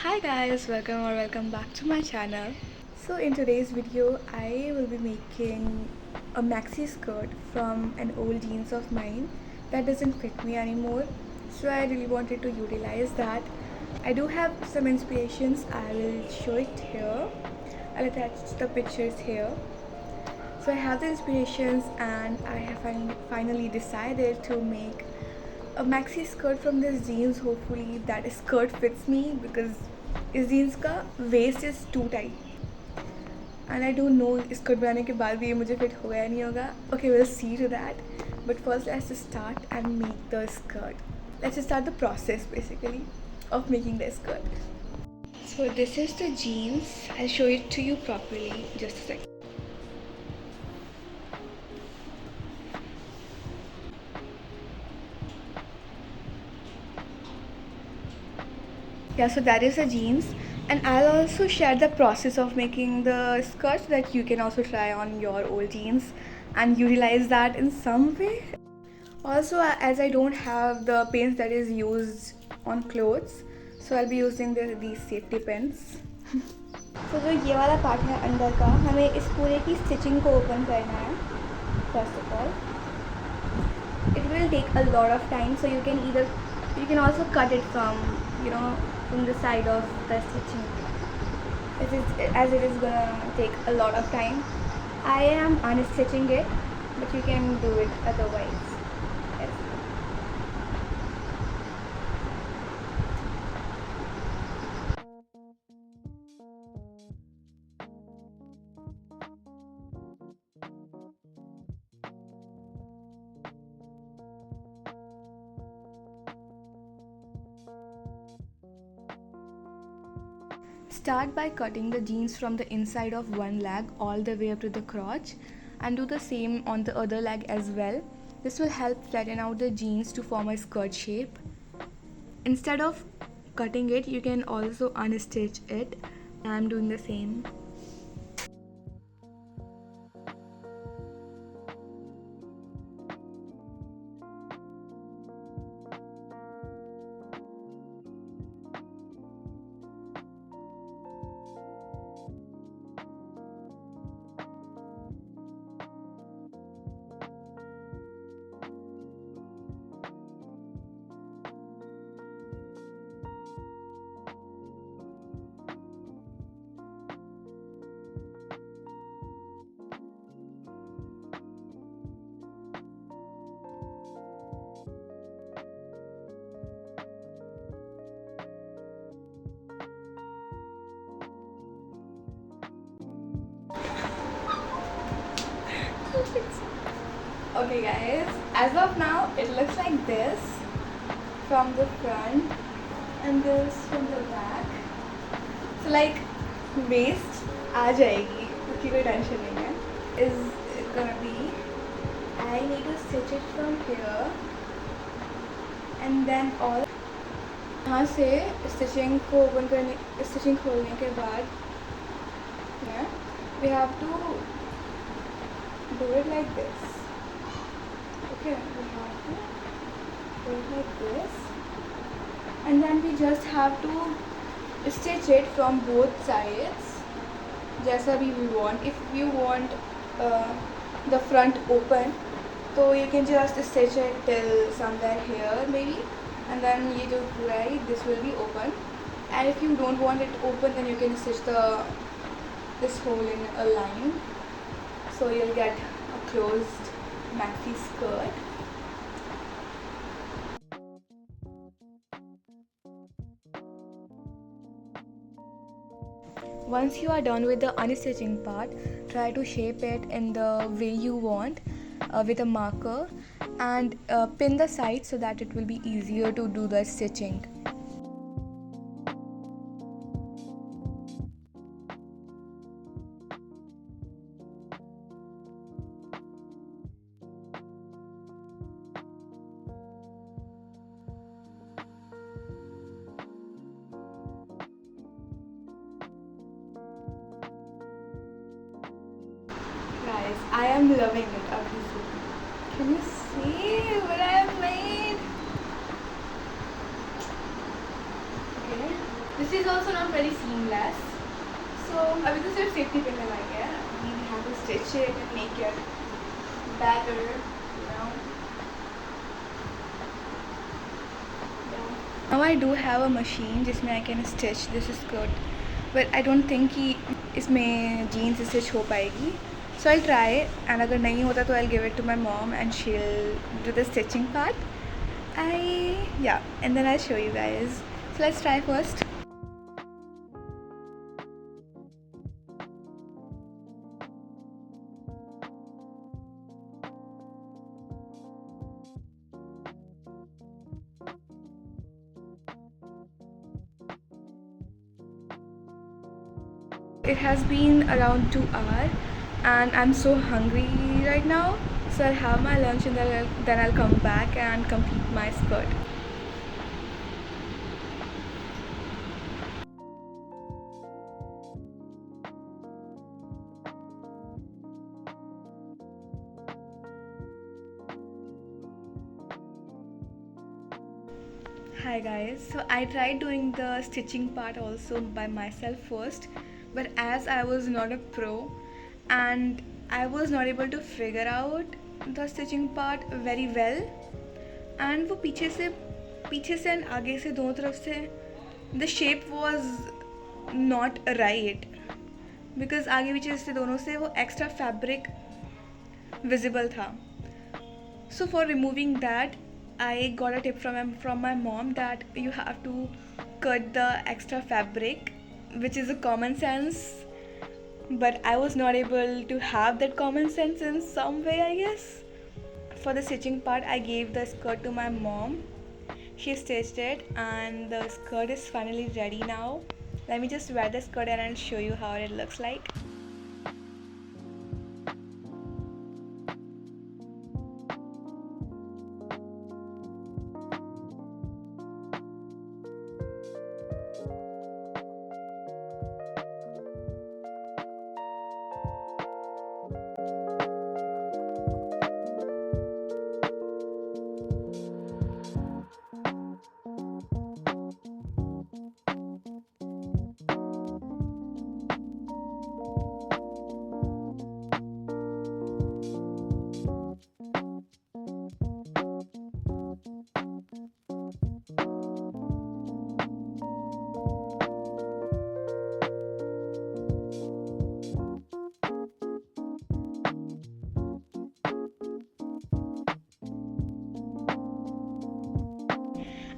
Hi guys, welcome back to my channel. So in today's video, I will be making a maxi skirt from an old jeans of mine that doesn't fit me anymore. So I really wanted to utilize that. I do have some inspirations. I will show it here. I'll attach the pictures here. So I have the inspirations and I have finally decided to make a maxi skirt from this jeans. Hopefully that skirt fits me because इस jeans का waist is too tight and I don't know skirt बनाने के बाद भी ये मुझे fit होगा या नहीं होगा. Okay will see to that but first let's start and make the skirt. Let's start the process basically of making the skirt. So this is the jeans. I'll show it to you properly. Just a second. Yeah, so that is the jeans, and I'll also share the process of making the skirt so that you can also try on your old jeans and utilize that in some way. Also, as I don't have the pins that is used on clothes, so I'll be using these safety pins. तो जो ये वाला part है अंदर का, हमें इस पूरे की स्टिचिंग को ओपन करना है. First of all it will take a lot of time, so you can also cut it from the side of the stitching, as it is gonna take a lot of time. I am unstitching it, but you can do it otherwise. Yes. Start by cutting the jeans from the inside of one leg all the way up to the crotch, and do the same on the other leg as well. This will help flatten out the jeans to form a skirt shape. Instead of cutting it, you can also unstitch it. I'm doing the same. Okay guys, as of now it looks like this from the front and this from the back. So like waist आ जाएगी, उसकी कोई tension नहीं है. Is gonna be, I need to stitch it from here and then all. यहाँ से stitching को open करने, stitching खोलने के बाद we have to do it like this. Okay, we have to do it like this, and then we just have to stitch it from both sides जैसा भी we want. If you want the front open, so you can just stitch it till somewhere here maybe, and then ये जो पूरा है this will be open. And if you don't want it open, then you can stitch this hole in a line, so you'll get a closed maxi skirt. Once you are done with the unstitching part, try to shape it in the way you want with a marker, and pin the sides so that it will be easier to do the stitching. Guys, I am loving it. Can you see what I have made? Okay. This is is also not very seamless. So अभी तो सिर्फ safety pin लगाई है. We have to stitch it and make it better, you know. Now I do have a machine जिसमें I can stitch this skirt, but I don't think कि इसमें jeans stitch हो पाएगी. So I'll try, and अगर नहीं होता तो I'll give it to my mom and she'll do the stitching part. And then I'll show you guys. So let's try first. It has been around 2 hours and I'm so hungry right now. So I'll have my lunch and then I'll come back and complete my skirt. Hi guys, so I tried doing the stitching part also by myself first, but as I was not a pro and I was not able to figure out the stitching part very well, and वो पीछे से and आगे से दोनों तरफ से the shape was not right because आगे पीछे से दोनों से वो extra fabric visible था. So for removing that, I got a tip from my mom that you have to cut the extra fabric, which is a common sense, but I was not able to have that common sense in some way, I guess. For the stitching part, I gave the skirt to my mom. She stitched it and the skirt is finally ready now. Let me just wear the skirt and I'll show you how it looks like.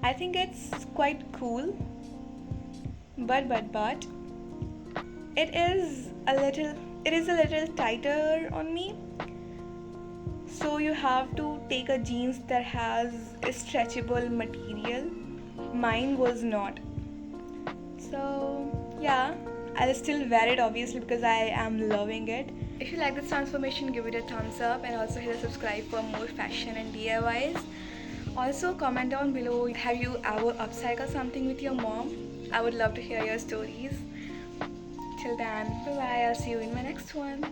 I think it's quite cool, but it is a little tighter on me. So you have to take a jeans that has a stretchable material. Mine was not. So yeah, I'll still wear it obviously because I am loving it. If you like this transformation, give it a thumbs up and also hit the subscribe for more fashion and DIYs. Also comment down below, have you ever upcycled something with your mom? I would love to hear your stories. Till then, bye bye, I'll see you in my next one.